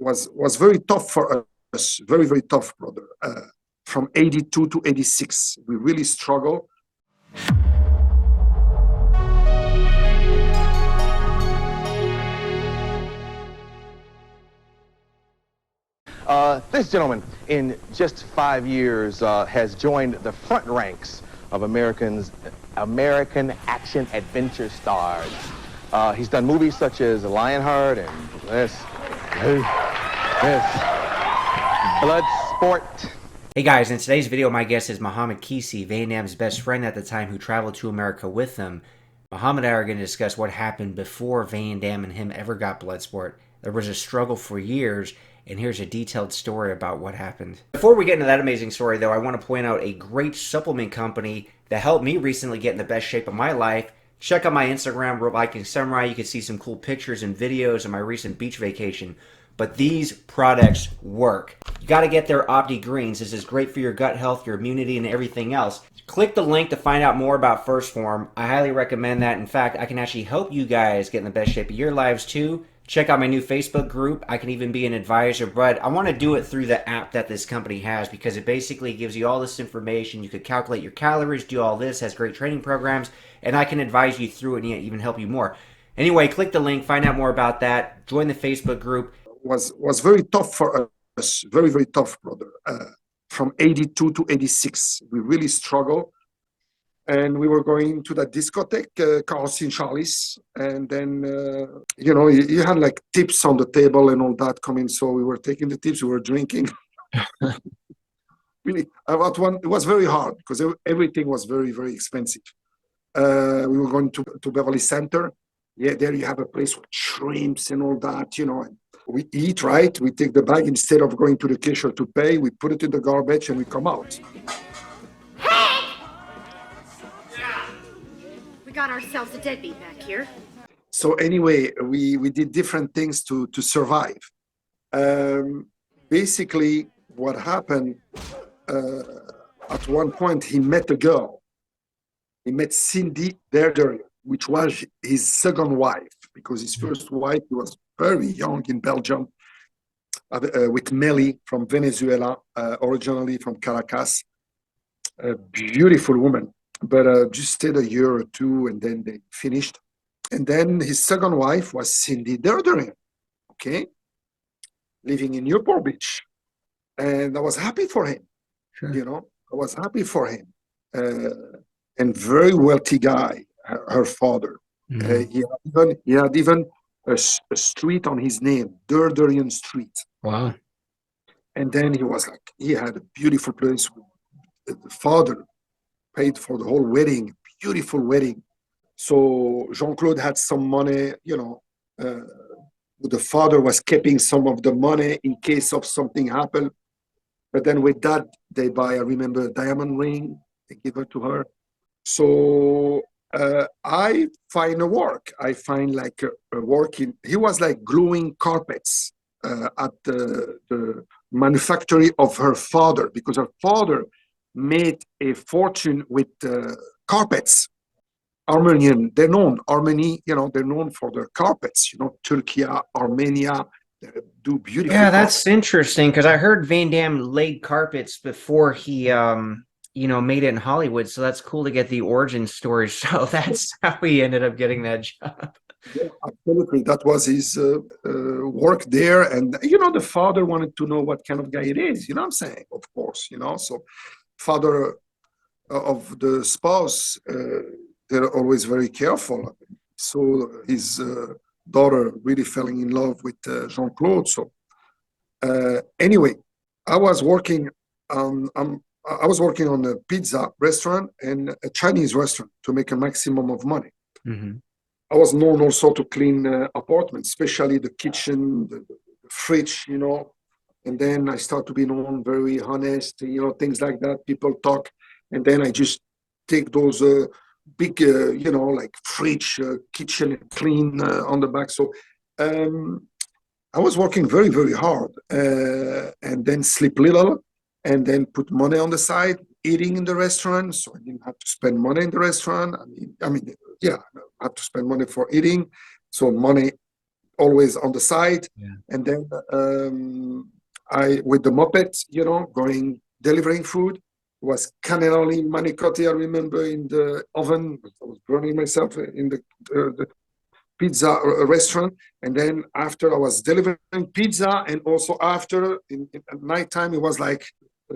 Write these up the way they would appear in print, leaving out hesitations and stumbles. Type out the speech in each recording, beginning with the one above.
was very tough for us, very, very tough, brother. From 82 to 86, we really struggled. This gentleman, in just 5 years, has joined the front ranks of American action adventure stars. He's done movies such as Lionheart and this Bloodsport. Hey guys, in today's video, my guest is Mohammed Qissi, Van Damme's best friend at the time, who traveled to America with him. Mohammed and I are going to discuss what happened before Van Damme and him ever got Bloodsport. There was a struggle for years, and here's a detailed story about what happened. Before we get into that amazing story, though, I want to point out a great supplement company that helped me recently get in the best shape of my life. Check out my Instagram, Viking Samurai. You can see some cool pictures and videos of my recent beach vacation. But these products work. You got to get their Opti Greens. This is great for your gut health, your immunity, and everything else. Click the link to find out more about First Form. I highly recommend that. In fact, I can actually help you guys get in the best shape of your lives too. Check out my new Facebook group. I can even be an advisor, but I want to do it through the app that this company has because it basically gives you all this information. You could calculate your calories, do all this, has great training programs, and I can advise you through it and even help you more. Anyway, click the link, find out more about that, join the Facebook group. Was very tough for us, very, very tough, brother. From 82 to 86, we really struggled. And we were going to that discotheque, Carlson Charlie's, and then, you had like tips on the table and all that coming. So we were taking the tips, we were drinking. Really, it was very hard because everything was very, very expensive. We were going to Beverly Center. Yeah, there you have a place with shrimps and all that, And we eat, right? We take the bag instead of going to the cashier to pay. We put it in the garbage and we come out. We got ourselves a deadbeat back here. So anyway, we did different things to survive. Basically, what happened, at one point, he met a girl. He met Cindy Derder, which was his second wife, because his first wife was very young in Belgium, with Melly from Venezuela, originally from Caracas. A beautiful woman, but just stayed a year or two and then they finished. And then his second wife was Cindy Derder, okay, living in Newport Beach. And I was happy for him, I was happy for him. And very wealthy guy, her father. Mm-hmm. He had even a street on his name, Derderian Street. Wow. And then he had a beautiful place. The father paid for the whole wedding, beautiful wedding. So Jean-Claude had some money, the father was keeping some of the money in case of something happened. But then with that, they buy, I remember, a diamond ring, they give it to her. So I find a work. I find like a work he was like gluing carpets at the manufactory of her father, because her father made a fortune with carpets. Armenian, they're known, they're known for their carpets, Turkey, Armenia, they do beautiful Yeah, carpets. that's interesting, because I heard Van Damme laid carpets before he made it in Hollywood, so that's cool to get the origin story. So that's how he ended up getting that job. Yeah, absolutely. That was his work there. And, the father wanted to know what kind of guy it is, you know what I'm saying? Of course, so father of the spouse, they're always very careful. So his daughter really fell in love with Jean-Claude. So anyway, I was working on a pizza restaurant and a Chinese restaurant to make a maximum of money. Mm-hmm. I was known also to clean apartments, especially the kitchen, the fridge, and then I start to be known very honest, things like that. People talk, and then I just take those big, like fridge, kitchen, and clean on the back. So I was working very, very hard, and then sleep little, and then put money on the side, eating in the restaurant, so I didn't have to spend money in the restaurant. I mean, I have to spend money for eating, so money always on the side. Yeah. And then I, with the moped, going delivering food. It was cannelloni manicotti, I remember, in the oven. I was burning myself in the pizza restaurant. And then after I was delivering pizza, and also after at nighttime, it was like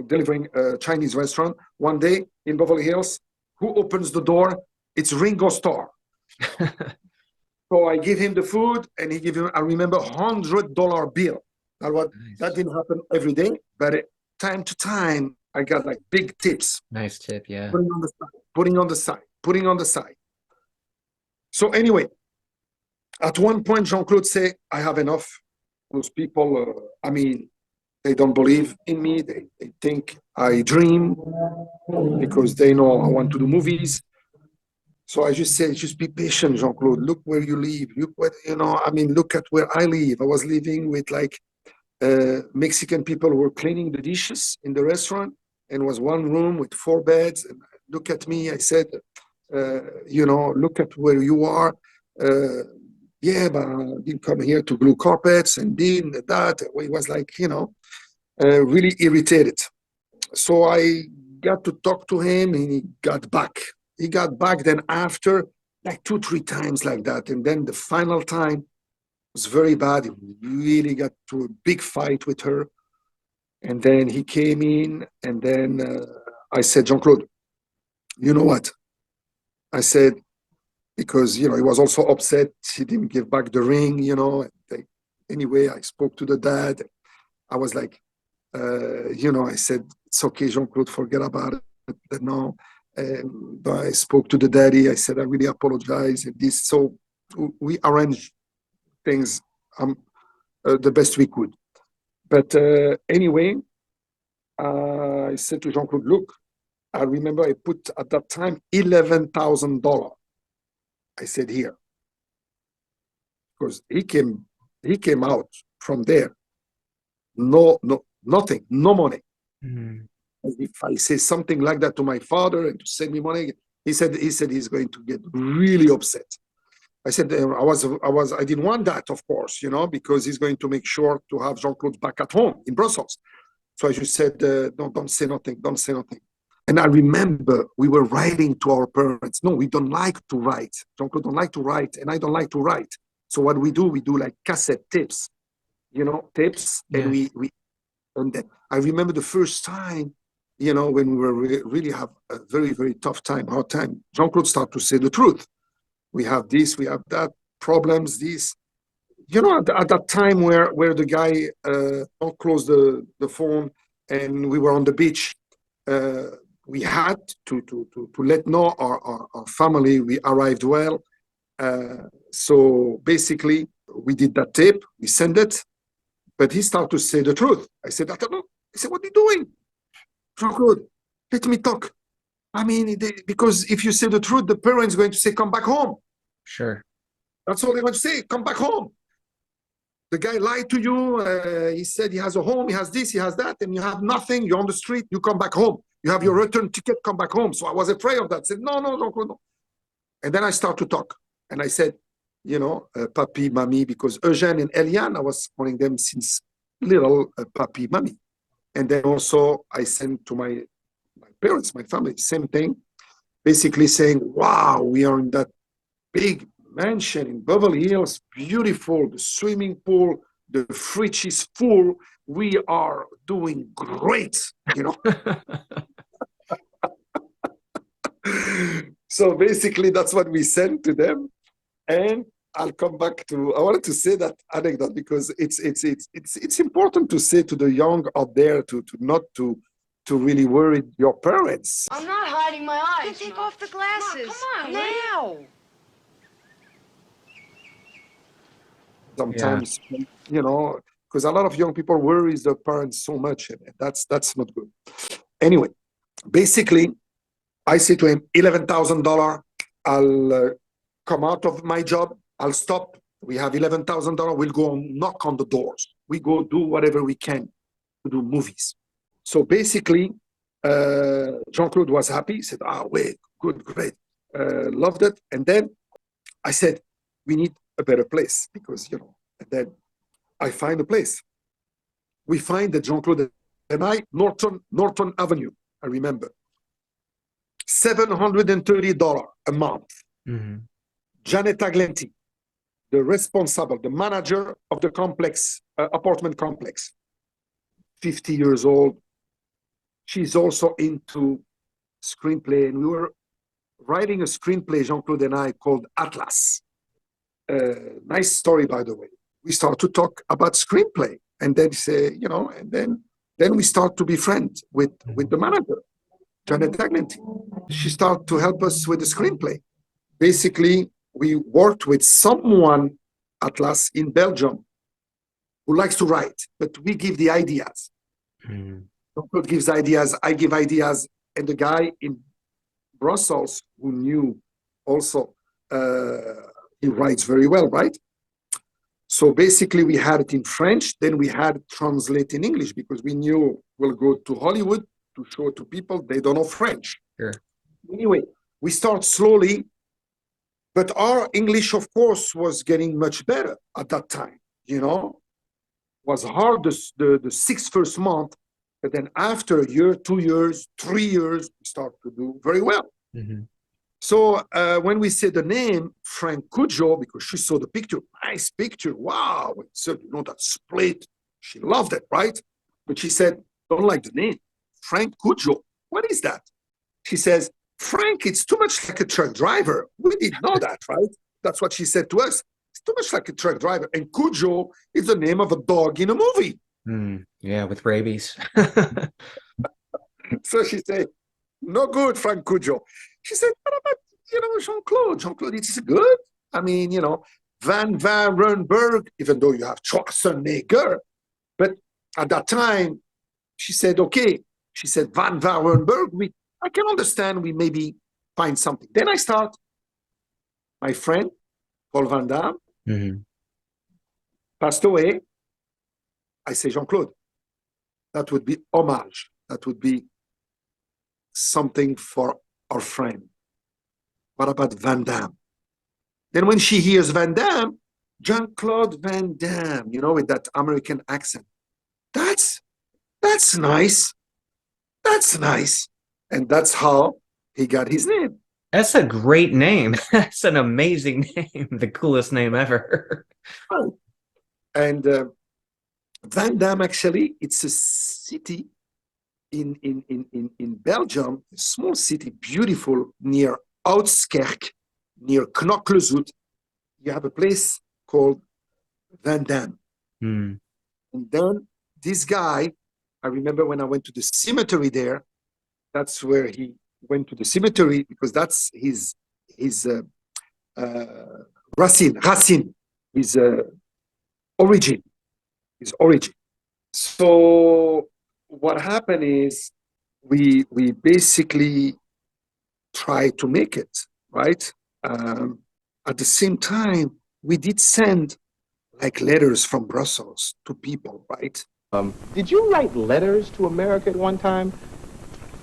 delivering a Chinese restaurant. One day in Beverly Hills, who opens the door? It's Ringo Starr. So I give him the food, and he give him, I remember, $100 bill. That didn't happen every day, but time to time, I got like big tips. Nice tip, yeah. Putting on the side, putting on the side, putting on the side. So anyway, at one point, Jean-Claude said, I have enough. Those people, they don't believe in me. They think I dream because they know I want to do movies. So I just said, just be patient, Jean-Claude. Look where you live. Look what, look at where I live. I was living with like Mexican people who were cleaning the dishes in the restaurant, and was one room with 4 beds. And look at me. I said, look at where you are. Yeah, but I didn't come here to glue carpets and that. It was like, really irritated. So I got to talk to him, and he got back. Then after like 2-3 times like that. And then the final time was very bad. He really got to a big fight with her. And then he came in, and then I said, Jean-Claude, you know what? I said, because, he was also upset. He didn't give back the ring, anyway, I spoke to the dad. I was like, I said, it's okay, Jean-Claude, forget about it. But no. And I spoke to the daddy. I said, I really apologize. And this, so we arranged things the best we could. But anyway, I said to Jean-Claude, look, I remember I put at that time $11,000. I said, here, because he came out from there, nothing, no money. Mm-hmm. If I say something like that to my father and to send me money, he said he's going to get really upset. I said, I didn't want that, of course, because he's going to make sure to have Jean-Claude back at home in Brussels. So I just said, no, don't say nothing. And I remember we were writing to our parents. No, we don't like to write. Jean-Claude don't like to write, and I don't like to write. So what we do like cassette tapes, tapes, yeah. And and then I remember the first time, when we were really have a very, very tough time, hard time, Jean-Claude started to say the truth. We have this, we have that, problems, this. At that time where the guy closed the phone and we were on the beach, we had to let know our family we arrived well. So basically, we did that tape, we sent it, but he started to say the truth. I said, I don't know. I said, what are you doing? Jean-Claude, let me talk. Because if you say the truth, the parent's going to say, come back home. Sure. That's all they want to say, come back home. The guy lied to you. He said he has a home, he has this, he has that, and you have nothing. You're on the street, you come back home. You have your return ticket, come back home. So I was afraid of that. I said, no, Jean-Claude, no. And then I start to talk. And I said, papi, mommy, because Eugène and Eliane, I was calling them since little papi, mommy. And then also I sent to my parents, my family, same thing, basically saying, wow, we are in that big mansion in Beverly Hills, beautiful, the swimming pool, the fridge is full. We are doing great, So basically that's what we sent to them. And I'll come back to, I wanted to say that anecdote because it's important to say to the young out there to not to really worry your parents. I'm not hiding my eyes. Then take off the glasses. Come on, now. Sometimes, because a lot of young people worries their parents so much, and that's not good. Anyway, basically, I say to him, $11,000, I'll come out of my job, I'll stop. We have $11,000, we'll go knock on the doors. We go do whatever we can to do movies. So basically, Jean-Claude was happy. He said, wait, good, great. Loved it. And then I said, we need a better place because, And then I find a place. We find that Jean-Claude and I, Norton Avenue, I remember. $730 a month. Mm-hmm. Janet Aglenti, the responsible, the manager of the complex, apartment complex, 50 years old. She's also into screenplay. And we were writing a screenplay, Jean-Claude and I, called Atlas. Nice story, by the way. We start to talk about screenplay. And then say, you know, and then we start to be friends with the manager, Janet Aglenti. She started to help us with the screenplay. Basically, we worked with someone, Atlas, in Belgium, who likes to write, but we give the ideas. Jean-Claude gives ideas, I give ideas, and the guy in Brussels who knew also, he writes very well, right? So basically, we had it in French, then we had it translate in English because we knew we'll go to Hollywood to show it to people, they don't know French. Sure. Anyway, we start slowly, but our English, of course, was getting much better at that time, you know? It was hard the first 6 months, but then after a year, 2 years, 3 years, we start to do very well. Mm-hmm. So when we said the name, Frank Cujo, because she saw the picture, nice picture, wow. So, you know, that split, she loved it, right? But she said, don't like the name, Frank Cujo. What is that? She says, Frank, it's too much like a truck driver. We didn't know that, right? That's what she said to us. It's too much like a truck driver. And Cujo is the name of a dog in a movie. Yeah, with rabies. So she said, no good, Frank Cujo. She said, what about, you know, Jean-Claude? Jean-Claude, it's good. I mean, you know, Van Varenberg, even though you have Schwarzenegger. But at that time, she said, okay. She said, Van Varenberg, I can understand we maybe find something. Then I start, my friend, Paul Van Damme, passed away. I say, Jean-Claude, that would be homage. That would be something for our friend. What about Van Damme? Then when she hears Van Damme, Jean-Claude Van Damme, you know, with that American accent. That's nice. That's nice. And that's how he got his name. That's a great name. That's an amazing name. The coolest name ever. And Van Damme, actually, it's a city in Belgium, a small city, beautiful, near Oudskerk, near Knokkelzoet. You have a place called Van Damme. And then this guy, I remember when I went to the cemetery there, that's where he went to the cemetery because that's his racine, his origin. So what happened is we basically try to make it, right? At the same time, we did send like letters from Brussels to people, right? Did you write letters to America at one time?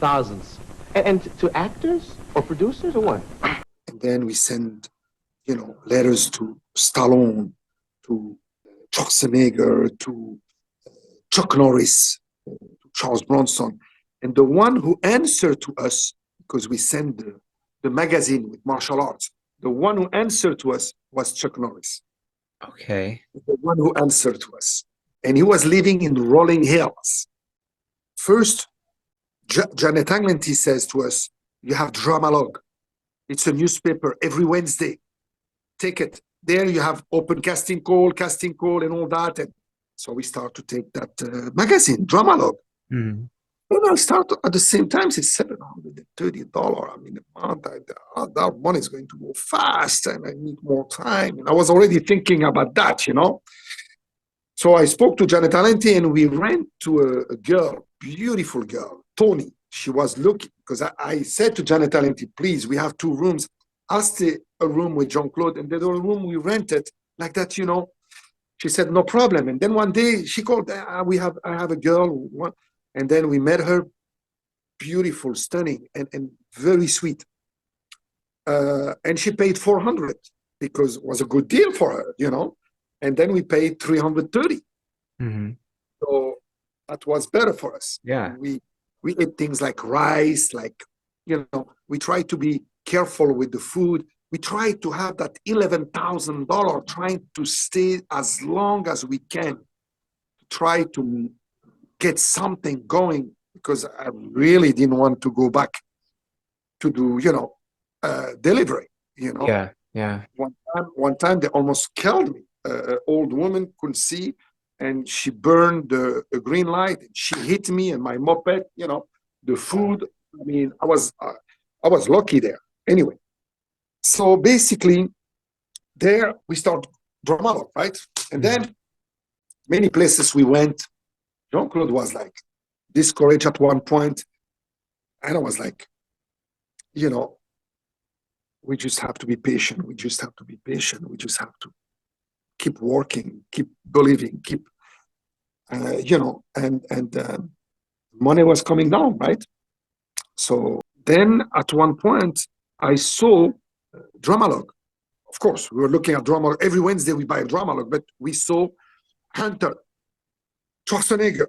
Thousands. And to actors or producers or what? And then we send, you know, letters to Stallone, to Schwarzenegger, to Chuck Norris, to Charles Bronson. And the one who answered to us, because we send the magazine with martial arts, the one who answered to us was Chuck Norris. Okay. The one who answered to us. And he was living in Rolling Hills. First, Janet Aglenti says to us, you have Dramalog. It's a newspaper every Wednesday. Take it. There you have open casting call, and all that. And so we start to take that magazine, Dramalog. And I start at the same time, it's $730. I mean, a month, that money is going to go fast and I need more time. And I was already thinking about that, you know. So I spoke to Janet Aglenti and we ran to a girl, beautiful girl, Tony. She was looking, because I said to Janet Aglenti, please, we have 2 rooms. I'll stay a room with Jean-Claude, and the other room we rented like that, you know. She said, no problem. And then one day she called, I have a girl. And then we met her, beautiful, stunning, and very sweet. And she paid $400 because it was a good deal for her, you know. and then we paid 330. Mm-hmm. So that was better for us. Yeah. We ate things like rice, like, we try to be careful with the food. We try to have that $11,000, trying to stay as long as we can, try to get something going, because I really didn't want to go back to do, delivery, Yeah. Yeah. One time they almost killed me. An old woman couldn't see, and she burned the green light. She hit me and my moped, the food. I mean, I was lucky there. Anyway, so basically there we start drama, right? And then many places we went, Jean-Claude was like discouraged at one point, and I was like, we just have to be patient. We just have to be patient. We just have to keep working, keep believing, keep, and money was coming down, right? So then at one point, I saw Dramalog. Of course, we were looking at Dramalog. Every Wednesday we buy a Dramalog, but we saw Hunter, Schwarzenegger,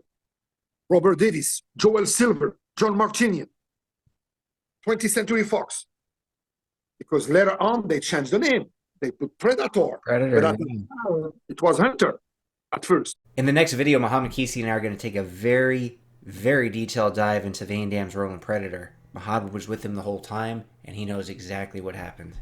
Robert Davis, Joel Silver, John Martinian, 20th Century Fox. Because later on, they changed the name. They put Predator. Predator. But at the time, it was Hunter at first. In the next video, Mohammed Qissi and I are going to take a very, very detailed dive into Van Damme's role in Predator. Mohammed was with him the whole time, and he knows exactly what happened.